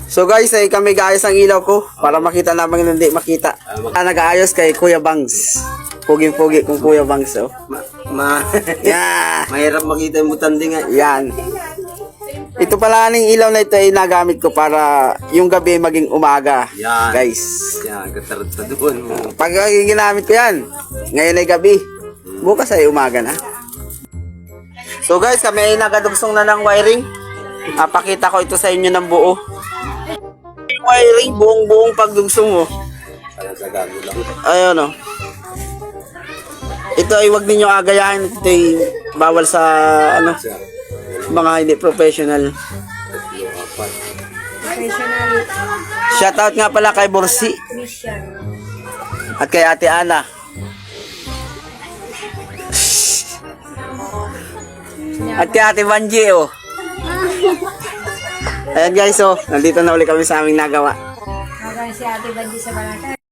So guys, ay kami gaayos ang ilaw ko para makita naman hindi makita. Nag-aayos kay Kuya Bangs. Puging-pugi kung Kuya Bangs. Oh. Yeah. Mahirap makita yung butanding nga. Yan. Ito pala ng ilaw na ito ay nagamit ko para yung gabi maging umaga. Yan. Guys. Yan, katarot sa doon. Pag ginamit ko yan, ngayon ay gabi. Bukas ay umaga na. So guys, kami ay nagadugsong na ng wiring. Pakita ko ito sa inyo ng buo. Wiring, buong pagdugsong mo. Parang sa gago lang. Ayun o. Ito ay wag ninyo agayahin. Ito ay bawal sa ano, mga hindi professional. Shoutout nga pala kay Borsi. At kay Ate Ana. At kay Ate Banji oh. Ayan guys oh, nandito na ulit kami sa aming nagawa. Magang si Ate Banji sa barangay.